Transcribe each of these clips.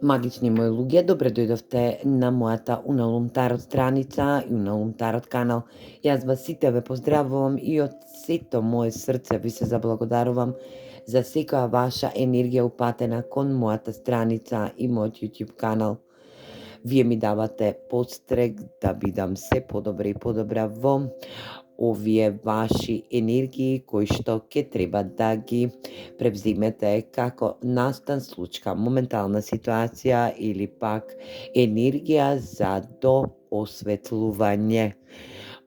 Магични мои луѓе, добре дојдовте на мојата Уналум Тарот страница и Уналум Тарот канал. Јас вас сите ве поздравувам и од сето моје срце ви се заблагодарувам за секоја ваша енергија упатена кон мојата страница и мојот YouTube канал. Вие ми давате подстрек да бидам се подобра и подобра во овие ваши енергии кои што ќе треба да ги превземете како настан случка, моментална ситуација или пак енергија за доосветлување.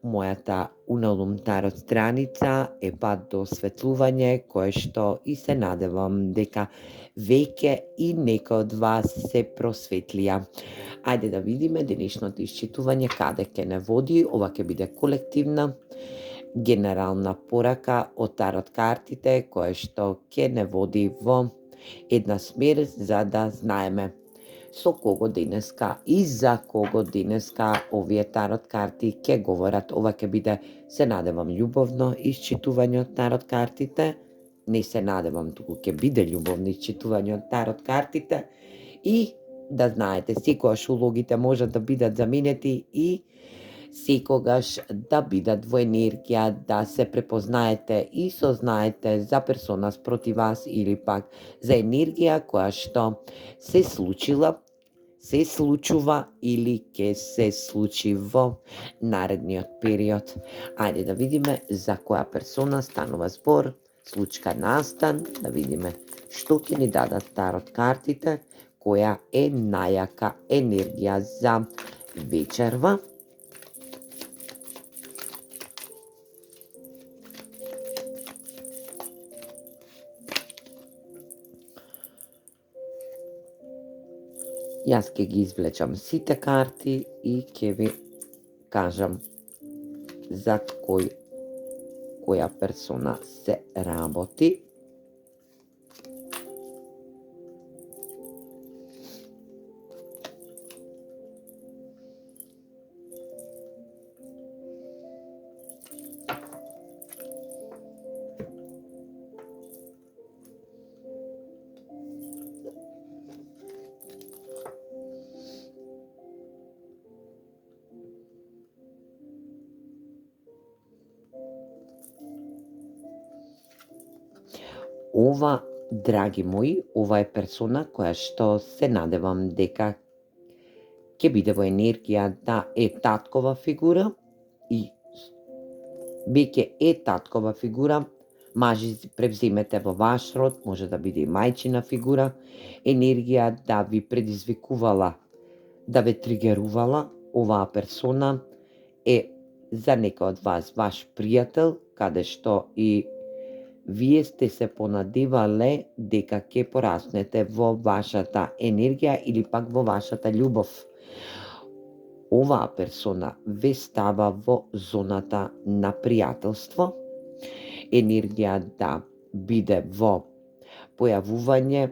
Мојата Уналум Тарот страница е пат до осветлување кое што и се надевам дека веќе и некој од вас се просветлија. Ајде да видиме денешното исчитување каде ќе не води. Ова ќе биде колективна генерална порака од тарот картите кое што ќе не води во една смер за да знаеме со кого денеска и за кого денеска овие тарот карти ќе говорат. Ова ќе биде, се надевам, љубовно исчитување од тарот картите. Не се надевам, туку ќе биде љубовно исчитување од тарот картите и да знаете, секогаш улогите можат да бидат заменети и секогаш да бидат во енергија, да се препознаете и сознаете за персона спроти вас или пак за енергија која што се случила, се случува или ќе се случи во наредниот период. Ајде да видиме за која персона станува збор, случка настан, да видиме што ќе ни дадат тарот картите, која е најака енергија за вечерва. Јас ќе ги извлечам сите карти и ќе ви кажам за која персона се работи. Ова, драги мои, ова е персона која што се надевам дека ќе биде во енергија да е таткова фигура и веќе е таткова фигура, мажи превземете во ваш род, може да биде и мајчина фигура, енергија да ви предизвикувала, да ве тригерувала. Оваа персона е за некој од вас ваш пријател, каде што и вие сте се понадевале дека ќе пораснете во вашата енергија или пак во вашата љубов. Оваа персона ве става во зоната на пријателство, енергија да биде во појавување,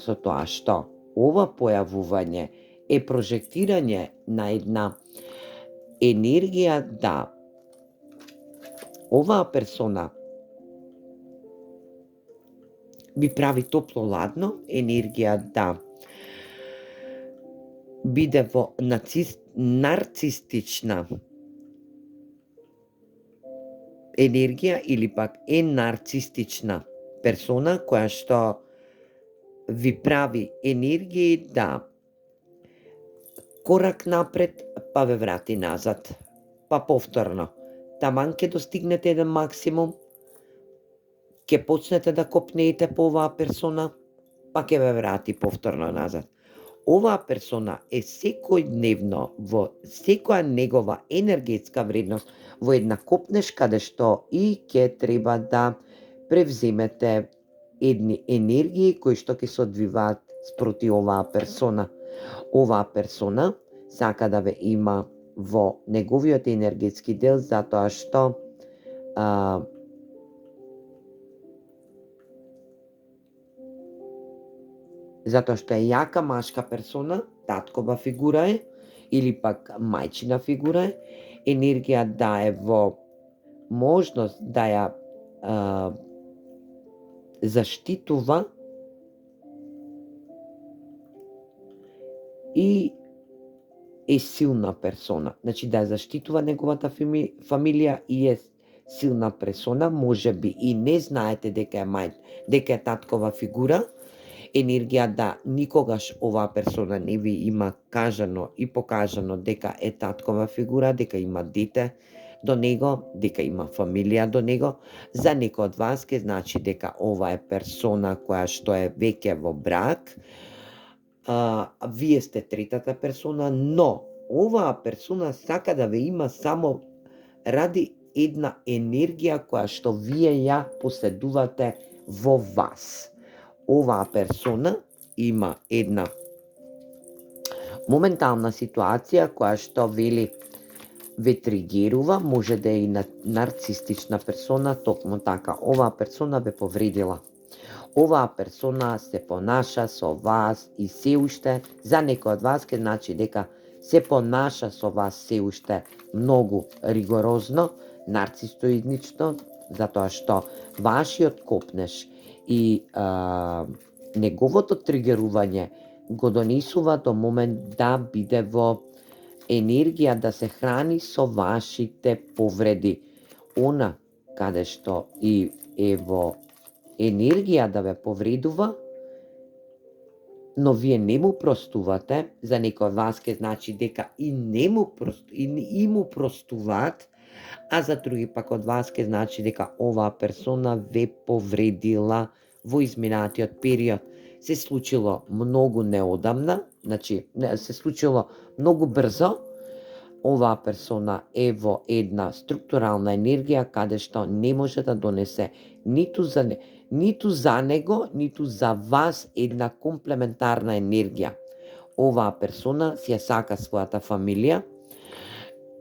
со тоа што ова појавување е прожектирање на една енергија да оваа персона ви прави топло-ладно, енергија да биде во нарцистична енергија или пак е нарцистична персона која што ви прави енергија да корак напред, па ве врати назад, па повторно. Таман ќе достигнете еден максимум, ќе почнете да копнеете по оваа персона, па ќе ве врати повторно назад. Оваа персона е секојдневно во секоја негова енергетска вредност во една копнеш каде што и ќе треба да превземете едни енергии кои што ќе се одвиваат спроти оваа персона. Оваа персона сака да ве има во неговиот енергетски дел затоа што е јака машка персона, таткова фигура е, или пак мајчина фигура е, енергија да е во можност да ја заштитува и е силна персона. Значи да заштитува неговата фамилија и е силна персона, може би и не знаете дека дека е таткова фигура, енергија да никогаш оваа персона не ви има кажано и покажано дека е таткова фигура, дека има дете до него, дека има фамилија до него. За некој од вас ке значи дека ова е персона која што е веќе во брак, вие сте третата персона, но оваа персона сака да ве има само ради една енергија која што вие ја поседувате во вас. Оваа персона има една моментална ситуација која што вели ве тригерува, може да е и нарцистична персона, токму така. Оваа персона ве повредила. Оваа персона се понаша со вас и се уште, за некој од вас ке значи дека се понаша со вас се уште многу ригорозно, нарцистоиднично, затоа што вашиот копнеш и неговото тригерување го донесува до момент да биде во енергија да се храни со вашите повреди. Она каде што и е во енергија да ве повредува, но вие не му простувате, за некој од вас ке значи дека и му простуваат, а за други пак од вас ке значи дека оваа персона ве повредила во изминатиот период. Се случило многу неодамна, значи се случило многу брзо. Оваа персона е во една структурална енергија каде што не може да донесе ниту за него, ниту за вас една комплементарна енергија. Оваа персона си ја сака својата фамилија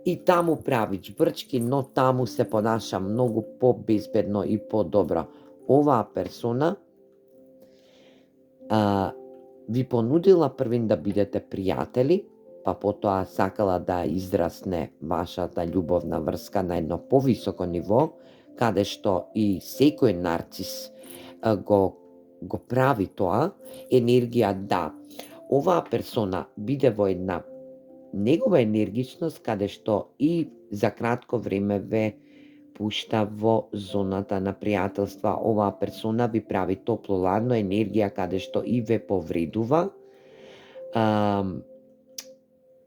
и таму прави чбрчки, но таму се понаша многу по-безбедно и по-добро. Оваа персона ви понудила првин да бидете пријатели, па потоа сакала да израсне вашата љубовна врска на едно повисоко ниво, каде што и секој нарцис го прави тоа, енергија да оваа персона биде во една негова енергичност, каде што и за кратко време ве пушта во зоната на пријателства. Оваа персона ви прави топло-ладно, енергија каде што и ве повредува.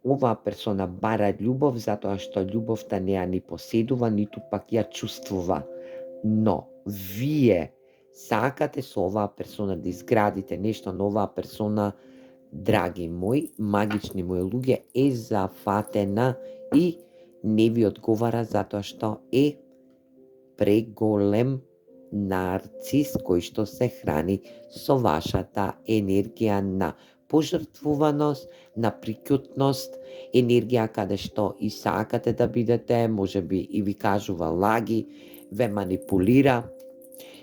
Оваа персона бара љубов затоа што љубовта не ја ни поседува, ниту пак ја чувствува. Но вие сакате со оваа персона да изградите нешто, но оваа персона, драги мои, магични мои луѓе, е зафатена и не ви одговара затоа што е преголем нарцис кој што се храни со вашата енергија на пожртвуваност, на приќутност, енергија каде што и сакате да бидете, може би и ви кажува лаги, ве манипулира.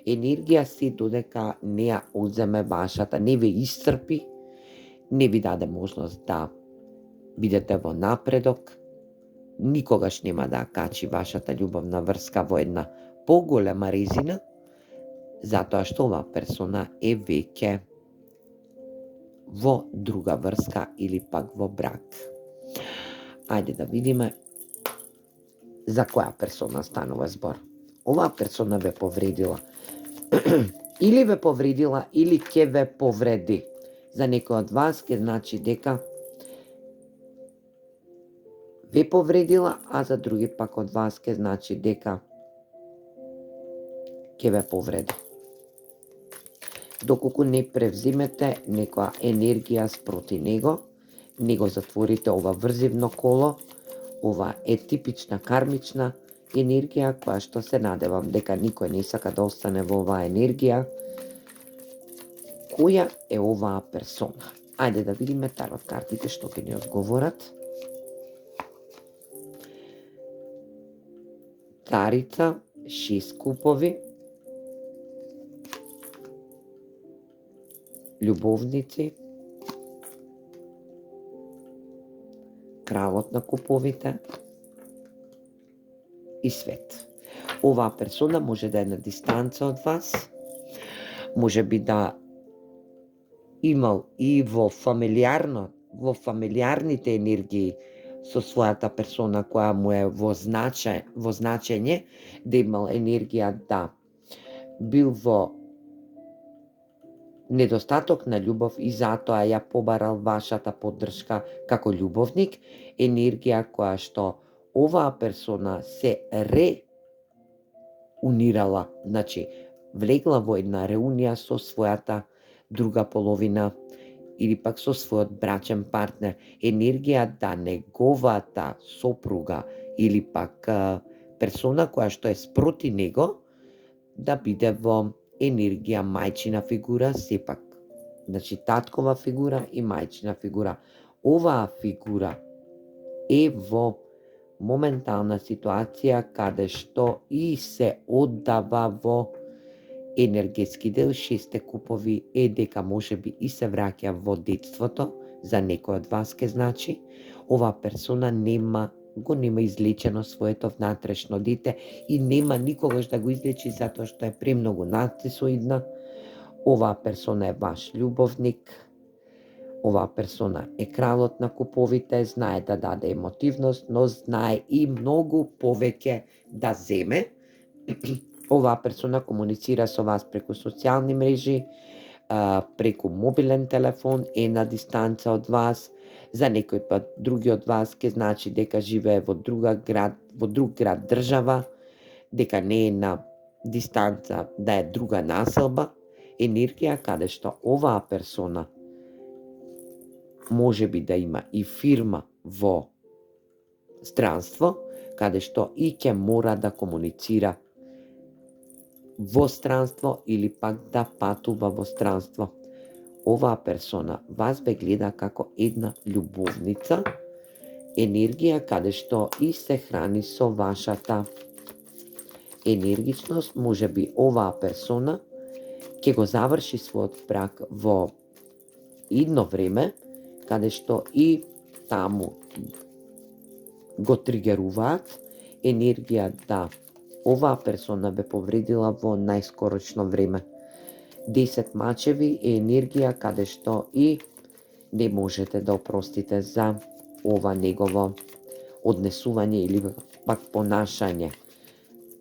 Енергија си додека не ја одземе вашата, не ве исцрпи, не ви даде можност да бидете во напредок, никогаш нема да качи вашата љубовна врска во една поголема резина, затоа што оваа персона е веќе во друга врска или пак во брак. Ајде да видиме за која персона станува збор. Оваа персона ве повредила. Или ве повредила, или ќе ве повреди. За некој од вас ќе значи дека ве повредила, а за други пак од вас ќе значи дека ќе ве повреди. Доколку не превземете некоја енергија спроти него, не го затворите ова врзивно коло, ова е типична кармична енергија која што се надевам дека никој не сака да остане во оваа енергија. Која е оваа персона? Ајде да видиме тарот картите што ќе ни одговорат. Царица, 6 купови, љубовници, кралот на куповите и свет. Оваа персона може да е на дистанца од вас, може би да имал и во фамилиарно во фамилиарните енергии со својата персона која му е во значење, да имал енергија да бил во недостаток на љубов и затоа ја побарал вашата поддршка како љубовник, енергија која што оваа персона се реунирала, значи влегла во една реунија со својата друга половина или пак со својот брачен партнер, енергија да неговата сопруга или пак персона која што е спроти него да биде во енергија мајчина фигура, сепак, значи таткова фигура и мајчина фигура. Оваа фигура е во моментална ситуација каде што и се оддава во енергетски дел, 6 купови е дека можеби и се враќа во детството, за некој од вас ке значи, оваа персона нема излечено своето внатрешно дете и нема никогаш да го излечи затоа што е премногу нарцисоидна. Оваа персона е ваш љубовник, оваа персона е кралот на куповите, знае да даде емотивност, но знае и многу повеќе да земе. Оваа персона комуницира со вас преку социјални мрежи, преку мобилен телефон, е на дистанца од вас. За некој пат други од вас ке значи дека живее во друг град, држава, дека не е на дистанца, да е друга населба, енергија каде што оваа персона може би да има и фирма во странство, каде што и ќе мора да комуницира во странство или пак да патува во странство. Оваа персона вас бе гледа како една љубовница, енергија каде што и се храни со вашата енергичност. Може би оваа персона ќе го заврши својот брак во идно време, каде што и таму го тригеруваат енергија да оваа персона бе повредила во најскорошно време. 10 мачеви е енергија каде што и не можете да опростите за ова негово однесување или пак понашање.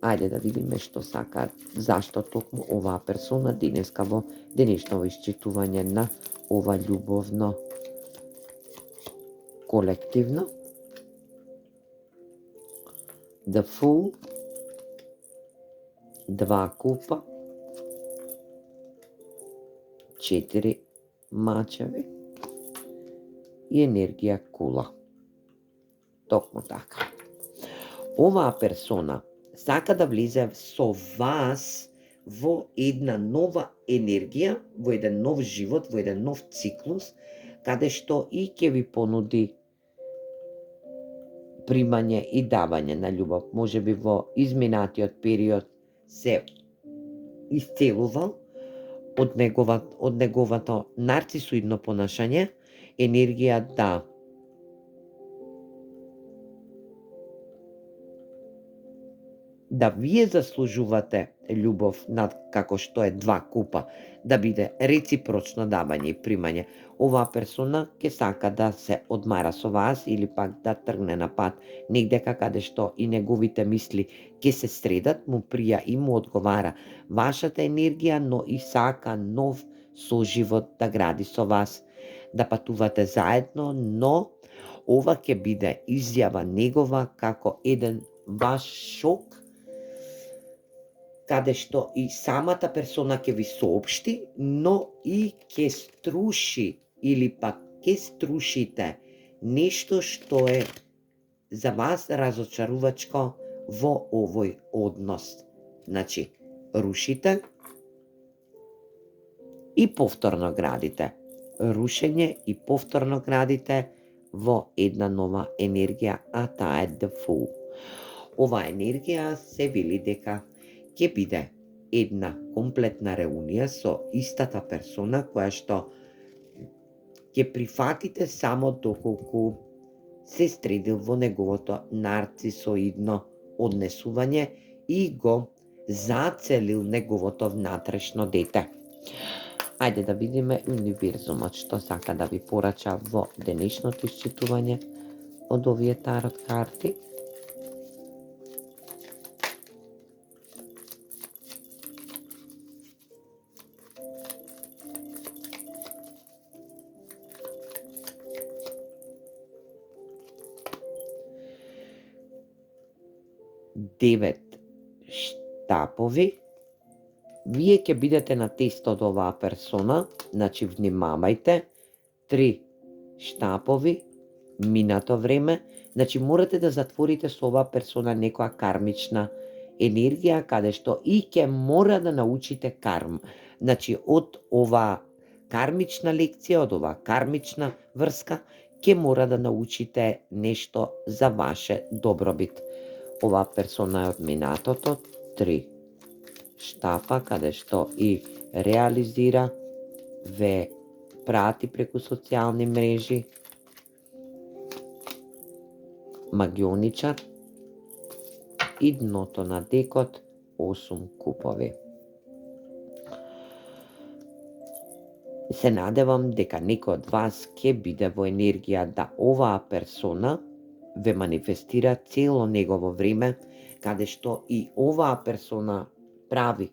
Ајде да видиме што сака, зашто токму оваа персона денеска во денешново исчитување на ова љубовно колективно. The Fool, 2 купа, 4 мачеви и енергија кула. Токму така. Оваа персона сака да влезе со вас во една нова енергија, во еден нов живот, во еден нов циклус, каде што и ќе ви понуди примање и давање на љубов. Може би во изминатиот период се исцелувал од неговото нарцисоидно понашање, енергија да вие заслужувате љубов над како што е 2 купа, да биде реципрочно давање и примање. Оваа персона ќе сака да се одмара со вас или пак да тргне на пат негдека каде што и неговите мисли ќе се средат, му прија и му одговара вашата енергија, но и сака нов соживот да гради со вас, да патувате заедно, но ова ќе биде изјава негова како еден ваш шок, каде што и самата персона ќе ви соопшти, но и ќе струши или пак ќе струшите нешто што е за вас разочарувачко во овој однос. Значи, рушите и повторно градите. Рушење и повторно градите во една нова енергија, а таа е The Fool. Ова енергија се вели дека ќе биде една комплетна реунија со истата персона која што ќе прифатите само доколку се стредил во неговото нарцисоидно однесување и го зацелил неговото внатрешно дете. Ајде да видиме универзумот што сака да ви порача во денешното исчитување од овие тарот карти. Девет штапови. Вие ќе бидете на тест од оваа персона, значи внимавајте. 3 штапови, минато време, значи морате да затворите со оваа персона некоја кармична енергија, каде што и ќе мора да научите карм. Значи од оваа кармична лекција, од оваа кармична врска, ќе мора да научите нешто за ваше добробит. Оваа персона е од минатото, 3 штапа, каде што и реализира, ве прати преку социјални мрежи, магионичар и дното на декот 8 купови. Се надевам дека некој од вас ќе биде во енергија да оваа персона ве манифестира цело негово време, каде што и оваа персона прави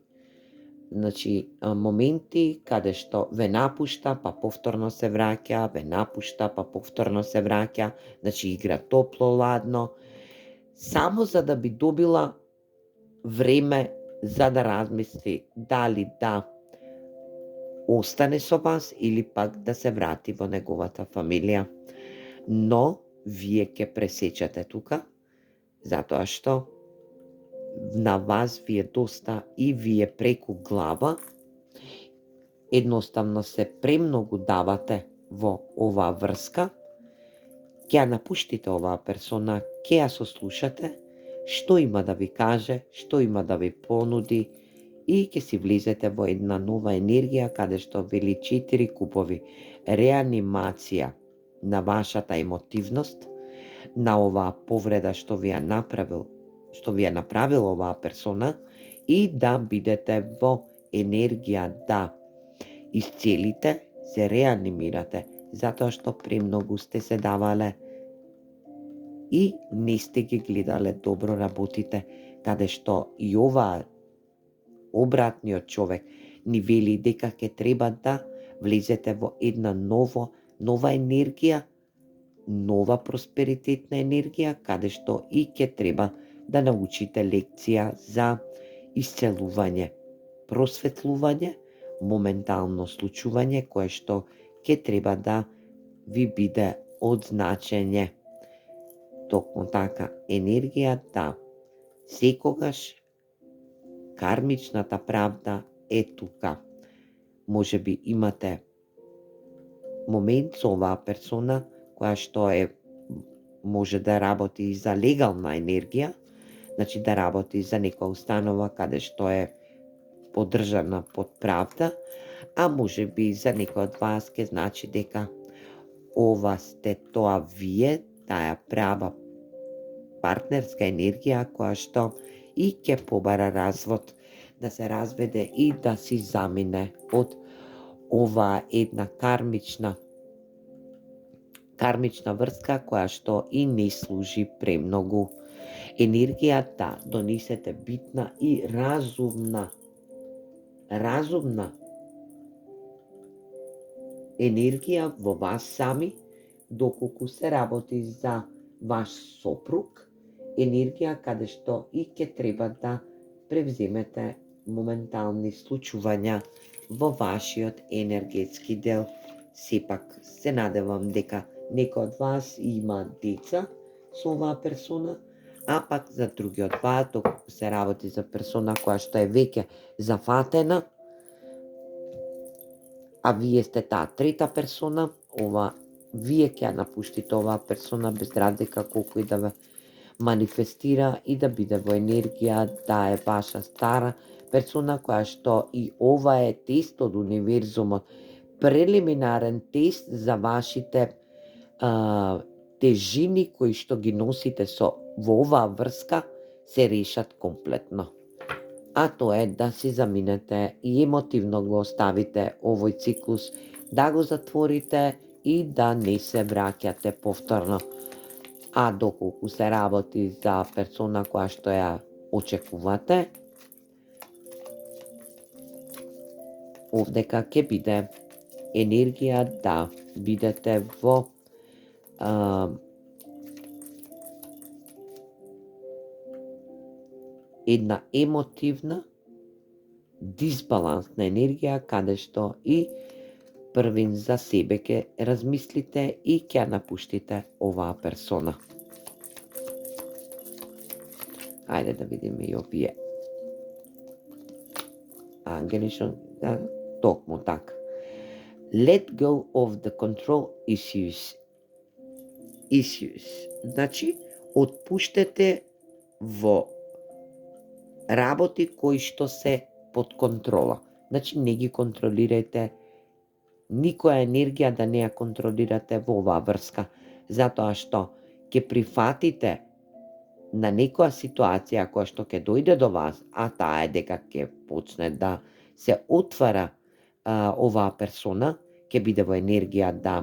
моменти каде што ве напушта, па повторно се враќа, ве напушта, па повторно се враќа, значи игра топло-ладно, само за да би добила време за да размисли дали да остане со вас или пак да се врати во неговата фамилија. Но вие ќе пресечете тука, затоа што на вас ви е доста и вие преку глава, едноставно се премногу давате во оваа врска, ќе ја напуштите оваа персона, ќе ја сослушате, што има да ви каже, што има да ви понуди и ќе си влезете во една нова енергија, каде што вели 4 купови, реанимација на вашата емотивност, на оваа повреда што ви ја направил оваа персона и да бидете во енергија да исцелите, се реанимирате, затоа што премногу сте се давале и не сте ги гледале добро работите, каде што и оваа обратниот човек ни вели дека ќе треба да влезете во една нова енергија, нова просперитетна енергија, каде што и ќе треба да научите лекција за исцелување, просветлување, моментално случување кое што ќе треба да ви биде од значење. Токму така, енергија да секогаш кармичната правда е тука. Може би имате момент со оваа персона која што може да работи и за легална енергија, значи да работи за некоја установа каде што е поддржана под правда, а може би за некој од вас ќе значи дека ова сте тоа вие, таа права партнерска енергија која што и ќе побара развод, да се разведе и да си замине од оваа една кармична врска која што и не служи премногу. Енергијата донесете битна и разумна енергија во вас сами, доколку се работи за ваш сопруг, енергија каде што и ќе треба да превземете моментални случувања во вашиот енергетски дел. Сепак се надевам дека некој од вас има деца со оваа персона, а пак за други од вас, доколку се работи за персона која што е веќе зафатена, а вие сте таа трета персона, вие ќе ја напуштите оваа персона без разлика колку и да ве манифестира и да биде во енергија да е ваша стара персона која што и ова е тест од универзумот, прелиминарен тест за вашите тежини кои што ги носите во оваа врска се решат комплетно. а тоа е да си заминете и емотивно го оставите овој циклус, да го затворите и да не се враќате повторно. А доколку се работи за персона која што ја очекувате, овдека ќе биде енергија да бидете во една емотивна дисбалансна енергија, каде што и првин за себе ќе размислите и ќе напуштите оваа персона. Ајде да видиме и овие ангелишно, токму така. Let go of the control issues. Значи, отпуштете во работи кои што се под контрола. Значи, не ги контролирајте никоја енергија, да не ја контролирате во оваа врска, затоа што ќе прифатите на некоја ситуација која што ќе дојде до вас, а таа е дека ќе почне да се отвара оваа персона, ќе биде во енергија да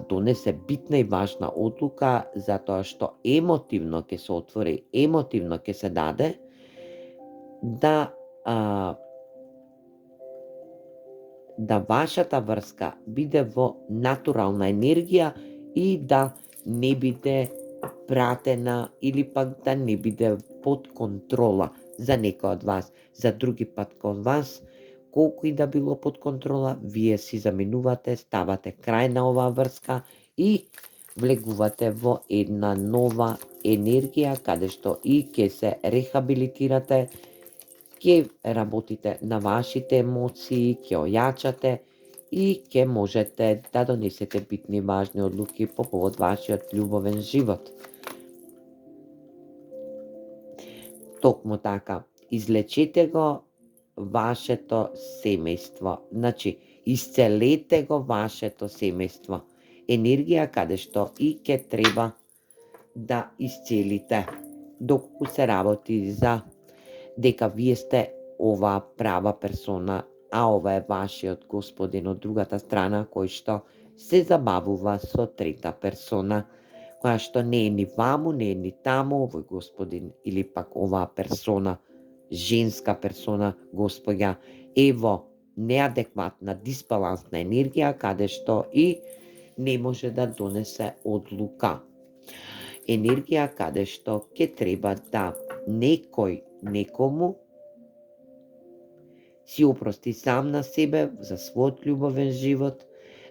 донесе битна и важна одлука, затоа што емотивно ќе се отвори, емотивно ќе се даде да вашата врска биде во натурална енергија и да не биде пратена или пак да не биде под контрола за некој од вас. За други пат кон вас, колку и да било под контрола, вие си заминувате, ставате крај на оваа врска и влегувате во една нова енергија, каде што и ќе се рехабилитирате, ќе работите на вашите емоции, ќе ојачате и ќе можете да донесете битни важни одлуки по повод вашиот љубовен живот. Токму така, излечете го вашето семејство. Значи, исцелете го вашето семејство. Енергија каде што и ќе треба да исцелите. Доколку се работи за дека вие сте оваа права персона, а ова е вашиот господин од другата страна, кој што се забавува со трета персона, која што не е ни ваму, не е ни таму, овој господин или пак оваа персона, женска персона, господја, е во неадекватна, дисбалансна енергија, каде што и не може да донесе одлука. Енергија каде што ќе треба да некој некому си опрости сам на себе за својот љубовен живот,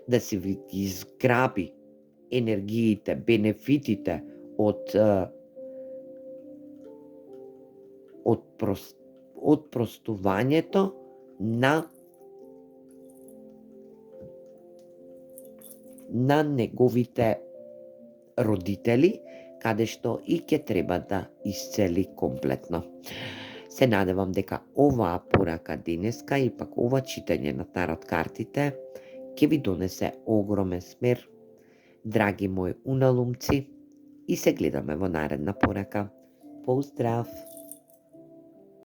да си изграби енергиите, бенефитите од простувањето на неговите родители, каде што и ќе треба да исцели комплетно. Се надевам дека оваа порака денеска и пак ова читање на тарот картите ќе ви донесе огромен смер, драги мои уналумци, и се гледаме во наредна порака. Поздрав!